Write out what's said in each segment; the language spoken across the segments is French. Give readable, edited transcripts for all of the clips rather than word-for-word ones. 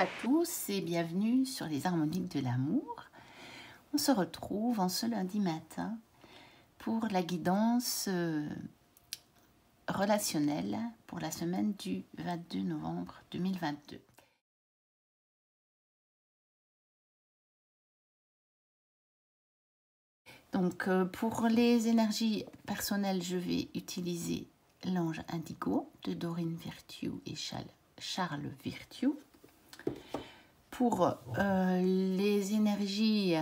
à tous et bienvenue sur les harmoniques de l'amour. On se retrouve en ce lundi matin pour la guidance relationnelle pour la semaine du 22 novembre 2022. Donc pour les énergies personnelles, je vais utiliser l'ange indigo de Dorine Virtue et Charles Virtue. Pour les énergies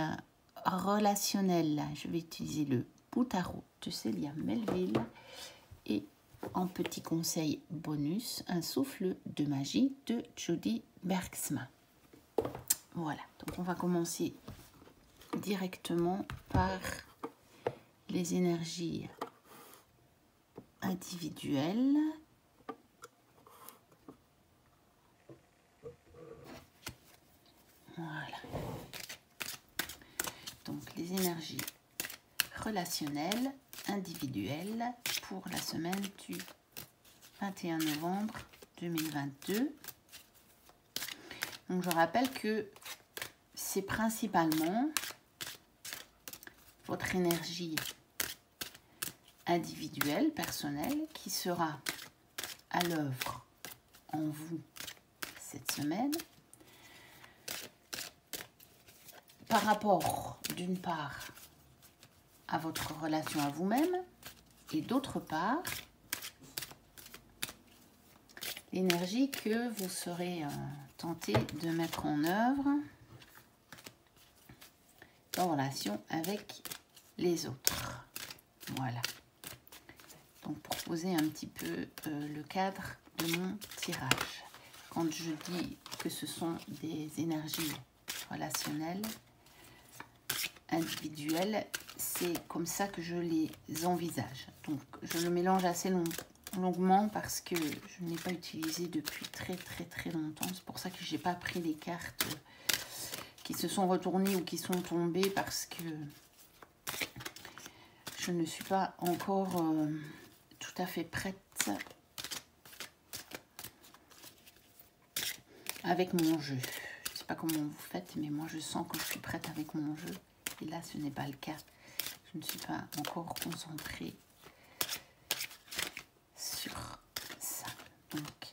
relationnelles, je vais utiliser le Boutaro de Célia Melville et en petit conseil bonus, un souffle de magie de Jody Bergsma. Voilà, donc on va commencer directement par les énergies individuelles. Voilà. Donc les énergies relationnelles, individuelles pour la semaine du 21 novembre 2022. Donc je rappelle que c'est principalement votre énergie individuelle, personnelle, qui sera à l'œuvre en vous cette semaine. Par rapport, d'une part, à votre relation à vous-même, et d'autre part, l'énergie que vous serez tenté de mettre en œuvre en relation avec les autres. Voilà. Donc, pour poser un petit peu le cadre de mon tirage. Quand je dis que ce sont des énergies relationnelles, individuelles, c'est comme ça que je les envisage. Donc je le mélange assez longuement parce que je ne l'ai pas utilisé depuis très longtemps. C'est pour ça que je n'ai pas pris les cartes qui se sont retournées ou qui sont tombées parce que je ne suis pas encore tout à fait prête avec mon jeu. Je ne sais pas comment vous faites, mais moi je sens que je suis prête avec mon jeu. Et là, ce n'est pas le cas. Je ne suis pas encore concentrée sur ça. Donc,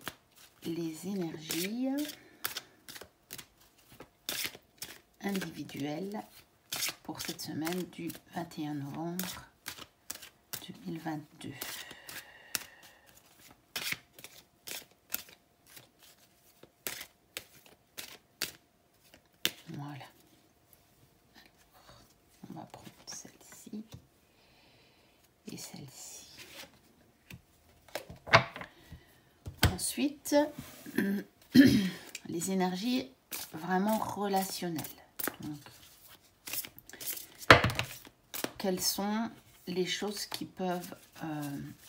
les énergies individuelles pour cette semaine du 21 novembre 2022. Voilà. On va prendre celle-ci et celle-ci. Ensuite, les énergies vraiment relationnelles. Donc, quelles sont les choses qui peuvent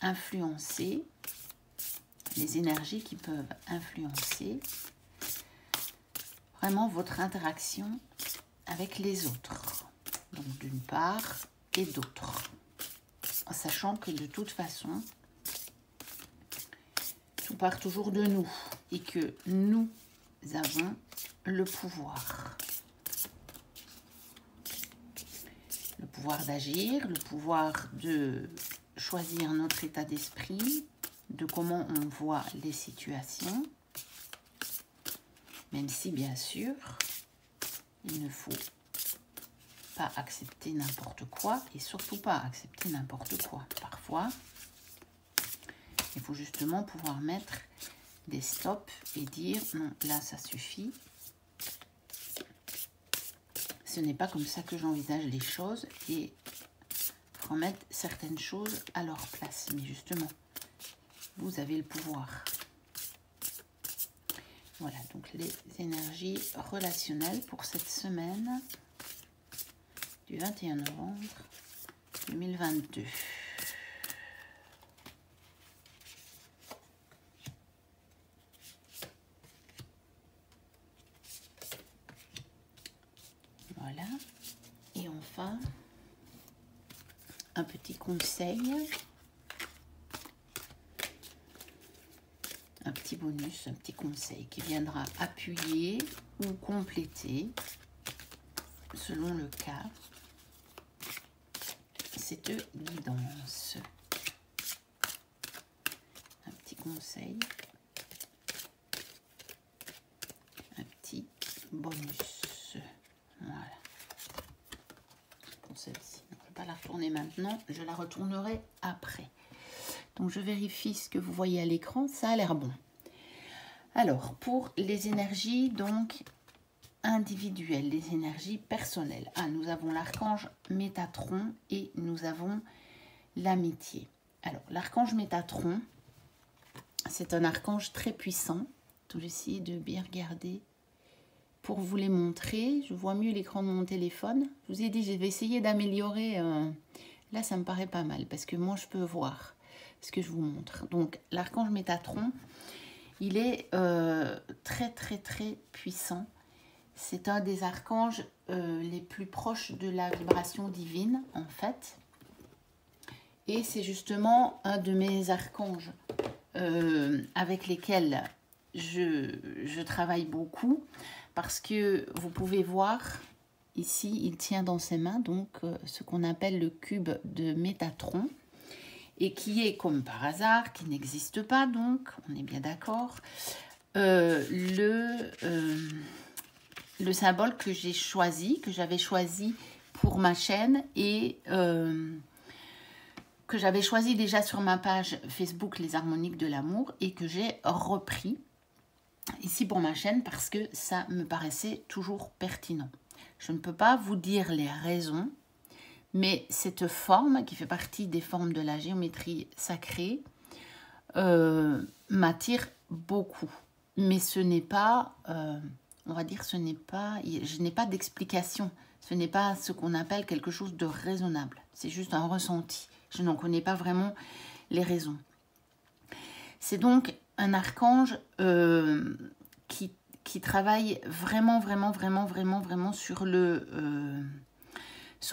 influencer, les énergies qui peuvent influencer vraiment votre interaction avec les autres. Donc d'une part et d'autre. En sachant que de toute façon, tout part toujours de nous et que nous avons le pouvoir. Le pouvoir d'agir, le pouvoir de choisir notre état d'esprit, de comment on voit les situations. Même si, bien sûr, il ne faut pas accepter n'importe quoi et surtout pas accepter n'importe quoi. Parfois, il faut justement pouvoir mettre des stops et dire non, là ça suffit. Ce n'est pas comme ça que j'envisage les choses et remettre certaines choses à leur place. Mais justement, vous avez le pouvoir. Voilà, donc les énergies relationnelles pour cette semaine du 21 novembre 2022. Voilà. Et enfin, un petit conseil, un petit bonus, un petit conseil qui viendra appuyer ou compléter, selon le cas, cette guidance. Un petit conseil, un petit bonus. Voilà. Pour celle-ci. Je ne vais pas la retourner maintenant, je la retournerai après. Donc je vérifie ce que vous voyez à l'écran, ça a l'air bon. Alors, pour les énergies donc individuelles, les énergies personnelles. Ah, nous avons l'archange Métatron et nous avons l'amitié. Alors, l'archange Métatron, c'est un archange très puissant. Je vais essayer de bien regarder pour vous les montrer. Je vois mieux l'écran de mon téléphone. Je vous ai dit, je vais essayer d'améliorer. Là, ça me paraît pas mal parce que moi, je peux voir ce que je vous montre. Donc, l'archange Métatron, il est très, très, très puissant. C'est un des archanges les plus proches de la vibration divine, en fait. Et c'est justement un de mes archanges avec lesquels je travaille beaucoup. Parce que vous pouvez voir, ici, il tient dans ses mains donc ce qu'on appelle le cube de Métatron. Et qui est, comme par hasard, qui n'existe pas, donc, on est bien d'accord, le symbole que j'ai choisi, que j'avais choisi pour ma chaîne et que j'avais choisi déjà sur ma page Facebook Les Harmoniques de l'amour et que j'ai repris ici pour ma chaîne parce que ça me paraissait toujours pertinent. Je ne peux pas vous dire les raisons, mais cette forme, qui fait partie des formes de la géométrie sacrée, m'attire beaucoup. Mais ce n'est pas, on va dire, je n'ai pas d'explication. Ce n'est pas ce qu'on appelle quelque chose de raisonnable. C'est juste un ressenti. Je n'en connais pas vraiment les raisons. C'est donc un archange qui travaille vraiment sur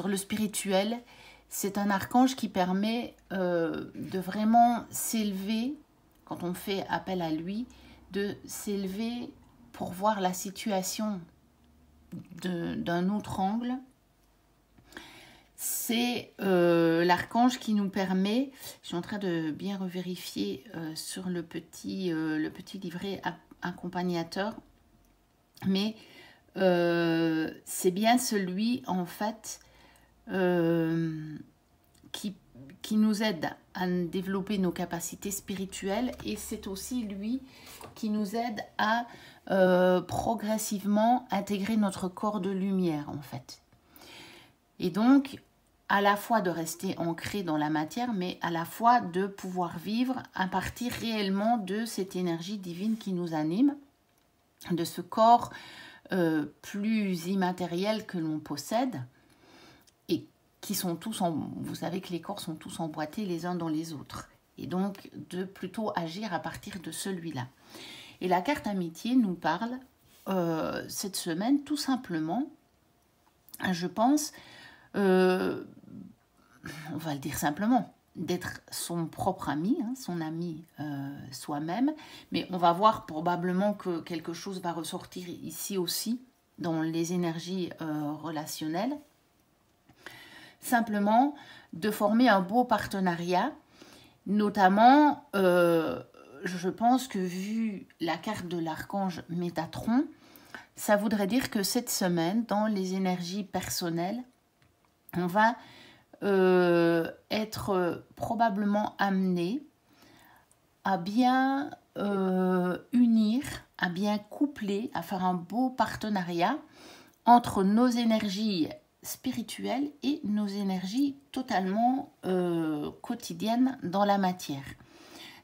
le spirituel. C'est un archange qui permet de vraiment s'élever, quand on fait appel à lui, de s'élever pour voir la situation d'un autre angle. C'est l'archange qui nous permet, je suis en train de bien revérifier sur le petit livret accompagnateur, mais c'est bien celui en fait qui nous aide à développer nos capacités spirituelles et c'est aussi lui qui nous aide à progressivement intégrer notre corps de lumière en fait. Et donc, à la fois de rester ancré dans la matière, mais à la fois de pouvoir vivre à partir réellement de cette énergie divine qui nous anime, de ce corps plus immatériel que l'on possède, et qui sont tous, vous savez que les corps sont tous emboîtés les uns dans les autres, et donc de plutôt agir à partir de celui-là. Et la carte amitié nous parle cette semaine tout simplement, je pense, on va le dire simplement, d'être son propre ami, hein, son ami soi-même, mais on va voir probablement que quelque chose va ressortir ici aussi dans les énergies relationnelles. Simplement de former un beau partenariat, notamment, je pense que vu la carte de l'archange Métatron, ça voudrait dire que cette semaine, dans les énergies personnelles, on va être probablement amené à bien unir, à bien coupler, à faire un beau partenariat entre nos énergies spirituelles et nos énergies totalement quotidiennes dans la matière.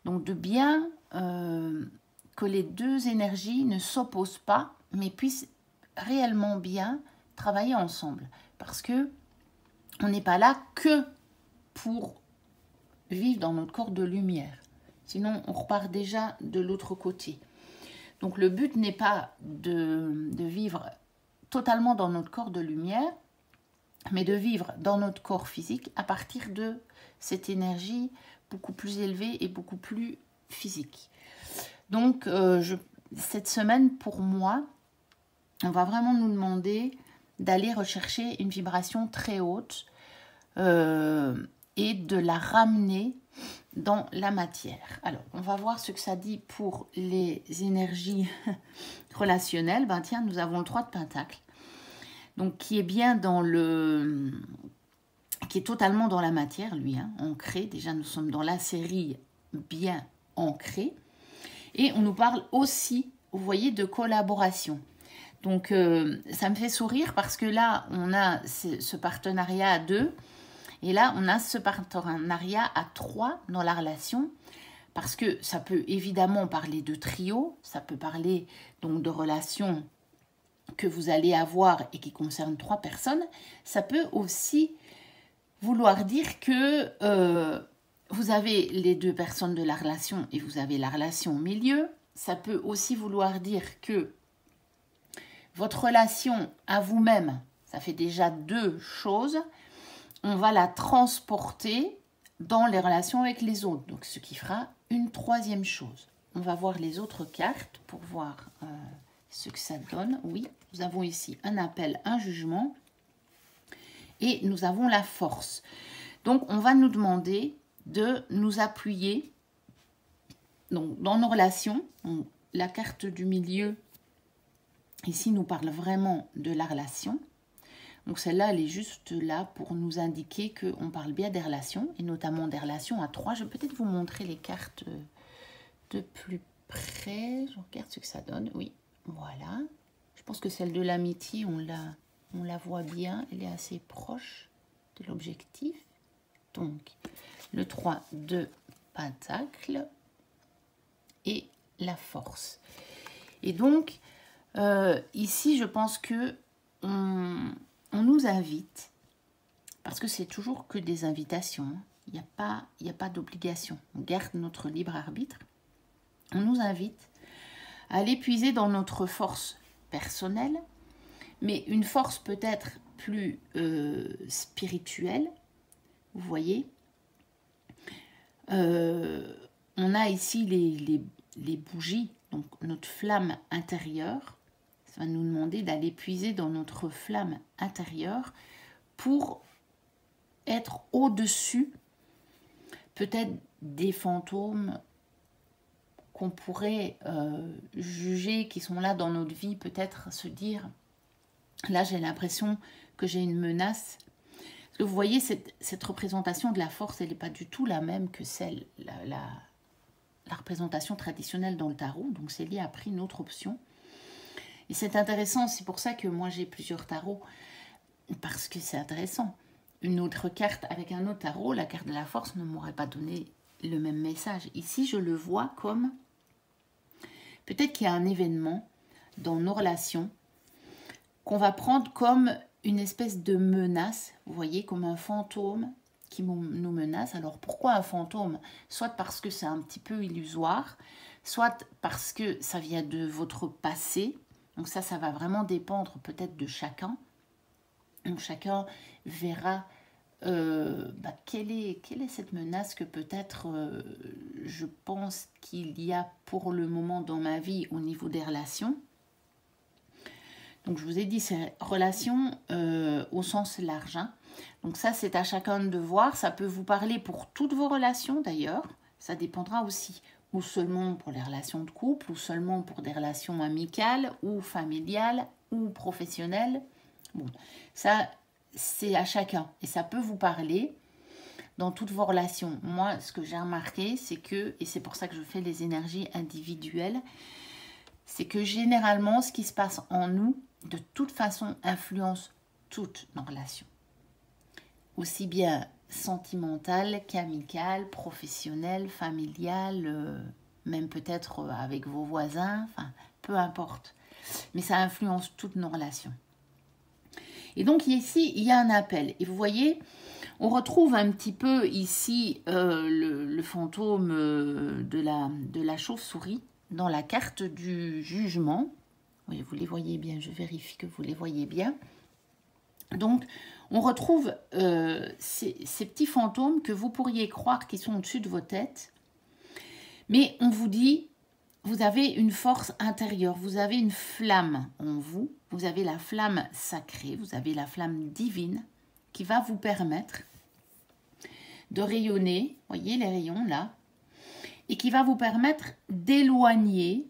Donc de bien que les deux énergies ne s'opposent pas, mais puissent réellement bien travailler ensemble. Parce que on n'est pas là que pour vivre dans notre corps de lumière. Sinon, on repart déjà de l'autre côté. Donc, le but n'est pas de vivre totalement dans notre corps de lumière, mais de vivre dans notre corps physique à partir de cette énergie beaucoup plus élevée et beaucoup plus physique. Donc, cette semaine, pour moi, on va vraiment nous demander d'aller rechercher une vibration très haute et de la ramener dans la matière. Alors, on va voir ce que ça dit pour les énergies relationnelles. Ben tiens, nous avons le 3 de Pentacle, donc qui est bien dans le... qui est totalement dans la matière, lui, hein, ancré. Déjà, nous sommes dans la série bien ancré. Et on nous parle aussi, vous voyez, de collaboration. Donc, ça me fait sourire parce que là, on a ce partenariat à 2. Et là, on a ce partenariat à 3 dans la relation. Parce que ça peut évidemment parler de trio. Ça peut parler donc de relations que vous allez avoir et qui concernent 3 personnes. Ça peut aussi vouloir dire que vous avez les 2 personnes de la relation et vous avez la relation au milieu. Ça peut aussi vouloir dire que votre relation à vous-même, ça fait déjà 2 choses. On va la transporter dans les relations avec les autres. Donc, ce qui fera une 3e chose. On va voir les autres cartes pour voir ce que ça donne. Oui, nous avons ici un appel, un jugement. Et nous avons la force. Donc, on va nous demander de nous appuyer donc, dans nos relations. Donc, la carte du milieu, ici, nous parle vraiment de la relation. Donc, celle-là, elle est juste là pour nous indiquer qu'on parle bien des relations, et notamment des relations à 3. Je vais peut-être vous montrer les cartes de plus près. Je regarde ce que ça donne. Oui, voilà. Je pense que celle de l'amitié, on la voit bien. Elle est assez proche de l'objectif. Donc, le 3 de Pentacle et la force. Et donc, ici, je pense que on nous invite, parce que c'est toujours que des invitations, il n'y a pas d'obligation, on garde notre libre arbitre, on nous invite à aller puiser dans notre force personnelle, mais une force peut-être plus spirituelle, vous voyez. On a ici les bougies, donc notre flamme intérieure. Ça va nous demander d'aller puiser dans notre flamme intérieure pour être au-dessus, peut-être des fantômes qu'on pourrait juger, qui sont là dans notre vie, peut-être se dire, là j'ai l'impression que j'ai une menace. Parce que vous voyez, cette représentation de la force, elle n'est pas du tout la même que celle, la représentation traditionnelle dans le tarot. Donc Célie a pris une autre option. Et c'est intéressant, c'est pour ça que moi j'ai plusieurs tarots, parce que c'est intéressant. Une autre carte avec un autre tarot, la carte de la force ne m'aurait pas donné le même message. Ici, je le vois comme, peut-être qu'il y a un événement dans nos relations qu'on va prendre comme une espèce de menace, vous voyez, comme un fantôme qui nous menace. Alors pourquoi un fantôme? Soit parce que c'est un petit peu illusoire, soit parce que ça vient de votre passé. Donc ça va vraiment dépendre peut-être de chacun. Donc chacun verra quelle est cette menace que peut-être je pense qu'il y a pour le moment dans ma vie au niveau des relations. Donc je vous ai dit, c'est relations au sens large. Hein. Donc ça, c'est à chacun de voir. Ça peut vous parler pour toutes vos relations d'ailleurs. Ça dépendra aussi. Ou seulement pour les relations de couple, ou seulement pour des relations amicales, ou familiales, ou professionnelles. Bon, ça, c'est à chacun. Et ça peut vous parler dans toutes vos relations. Moi, ce que j'ai remarqué, c'est que, et c'est pour ça que je fais les énergies individuelles, c'est que généralement, ce qui se passe en nous, de toute façon, influence toutes nos relations. Aussi bien sentimentale qu'amicale, professionnelle, familiale, même peut-être avec vos voisins, enfin, peu importe. Mais ça influence toutes nos relations. Et donc ici, il y a un appel. Et vous voyez, on retrouve un petit peu ici le fantôme de la chauve-souris dans la carte du jugement. Oui, vous les voyez bien, je vérifie que vous les voyez bien. Donc, on retrouve ces petits fantômes que vous pourriez croire qui sont au-dessus de vos têtes. Mais on vous dit, vous avez une force intérieure, vous avez une flamme en vous, vous avez la flamme sacrée, vous avez la flamme divine qui va vous permettre de rayonner, voyez les rayons là, et qui va vous permettre d'éloigner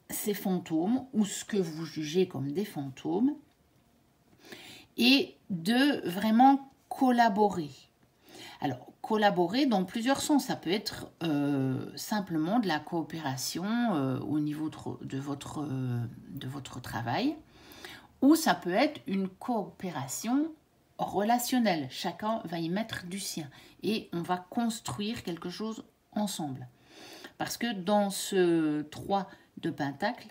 ces fantômes ou ce que vous jugez comme des fantômes et de vraiment collaborer. Alors, collaborer dans plusieurs sens, ça peut être simplement de la coopération au niveau de votre travail, ou ça peut être une coopération relationnelle. Chacun va y mettre du sien et on va construire quelque chose ensemble. Parce que dans ce 3 de Pentacle,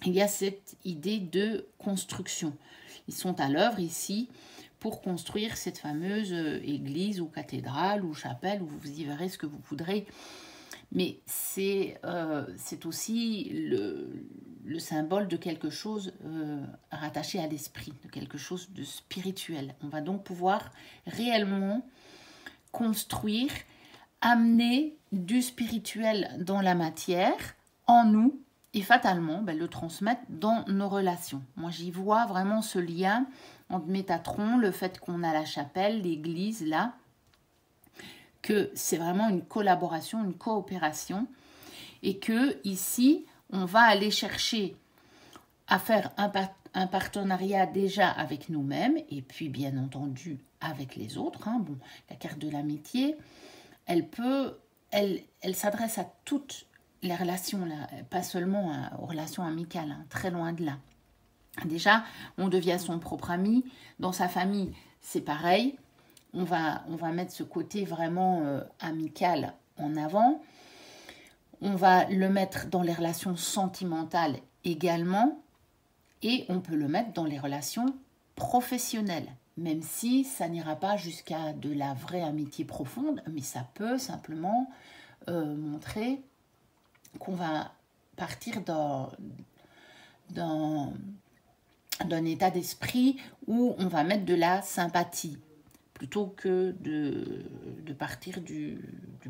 il y a cette idée de construction. Ils sont à l'œuvre ici pour construire cette fameuse église ou cathédrale ou chapelle, où vous y verrez ce que vous voudrez. Mais c'est aussi le symbole de quelque chose rattaché à l'esprit, de quelque chose de spirituel. On va donc pouvoir réellement construire, amener du spirituel dans la matière, en nous, et fatalement le transmettre dans nos relations. Moi, j'y vois vraiment ce lien entre Métatron, le fait qu'on a la chapelle, l'église, là, que c'est vraiment une collaboration, une coopération, et que ici, on va aller chercher à faire un partenariat déjà avec nous-mêmes, et puis bien entendu avec les autres. Hein. Bon, la carte de l'amitié, elle s'adresse à toutes les relations, là, pas seulement aux relations amicales, hein, très loin de là. Déjà, on devient son propre ami. Dans sa famille, c'est pareil. On va mettre ce côté vraiment amical en avant. On va le mettre dans les relations sentimentales également. Et on peut le mettre dans les relations professionnelles. Même si ça n'ira pas jusqu'à de la vraie amitié profonde. Mais ça peut simplement montrer qu'on va partir d'un état d'esprit où on va mettre de la sympathie, plutôt que de partir du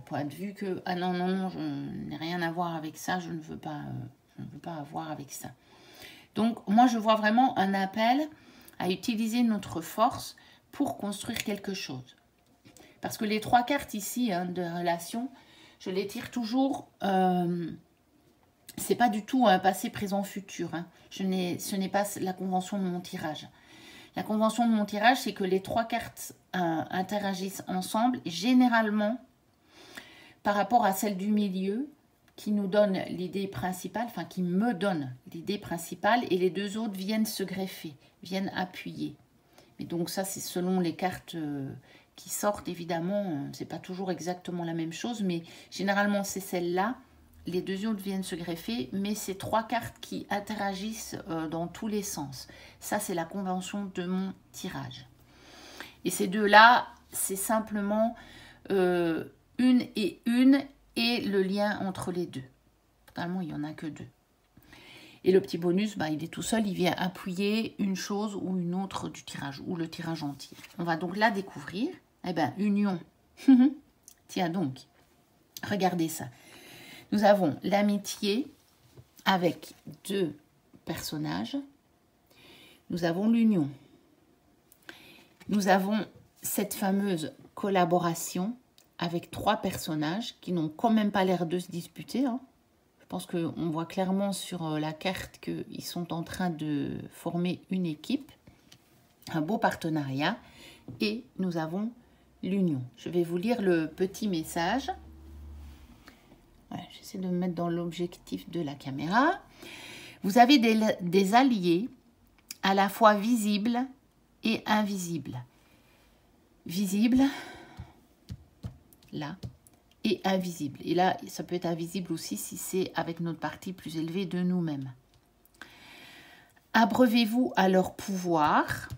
point de vue que « Ah non, non, non, je n'ai rien à voir avec ça, je ne veux pas avoir avec ça ». Donc, moi, je vois vraiment un appel à utiliser notre force pour construire quelque chose. Parce que les 3 cartes ici de relation, je les tire toujours, c'est pas du tout un passé, présent, futur. Hein. Ce n'est pas la convention de mon tirage. La convention de mon tirage, c'est que les 3 cartes interagissent ensemble, généralement par rapport à celle du milieu, qui nous donne l'idée principale, enfin qui me donne l'idée principale, et les 2 autres viennent se greffer, viennent appuyer. Mais donc ça, c'est selon les cartes qui sortent, évidemment, c'est pas toujours exactement la même chose, mais généralement c'est celle-là, les 2 autres viennent se greffer, mais c'est 3 cartes qui interagissent dans tous les sens. Ça, c'est la convention de mon tirage. Et ces 2-là, c'est simplement une et le lien entre les 2. Totalement, il n'y en a que 2. Et le petit bonus, il est tout seul, il vient appuyer une chose ou une autre du tirage, ou le tirage entier. On va donc la découvrir. Eh bien, union. Tiens donc, regardez ça. Nous avons l'amitié avec 2 personnages. Nous avons l'union. Nous avons cette fameuse collaboration avec 3 personnages qui n'ont quand même pas l'air de se disputer. Hein. Je pense qu'on voit clairement sur la carte qu'ils sont en train de former une équipe. Un beau partenariat. Et nous avons l'union. Je vais vous lire le petit message. Voilà, j'essaie de me mettre dans l'objectif de la caméra. Vous avez des alliés à la fois visibles et invisibles. Visibles, là, et invisibles. Et là, ça peut être invisible aussi si c'est avec notre partie plus élevée de nous-mêmes. Abreuvez-vous à leur pouvoir,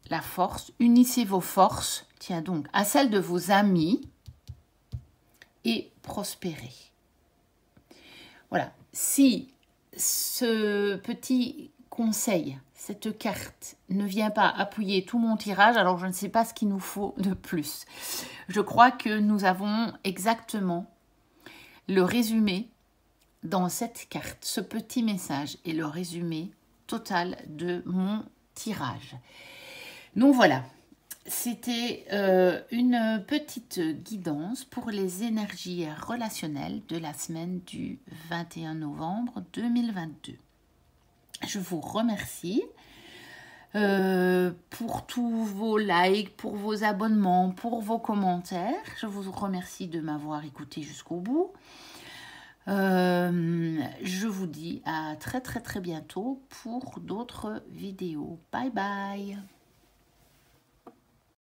la force, unissez vos forces, tiens donc, à celles de vos amis et prospérez. Voilà, si ce petit conseil, cette carte ne vient pas appuyer tout mon tirage, alors je ne sais pas ce qu'il nous faut de plus. Je crois que nous avons exactement le résumé dans cette carte, ce petit message est le résumé total de mon tirage. Donc voilà, c'était une petite guidance pour les énergies relationnelles de la semaine du 21 novembre 2022. Je vous remercie pour tous vos likes, pour vos abonnements, pour vos commentaires. Je vous remercie de m'avoir écouté jusqu'au bout. Je vous dis à très bientôt pour d'autres vidéos. Bye bye.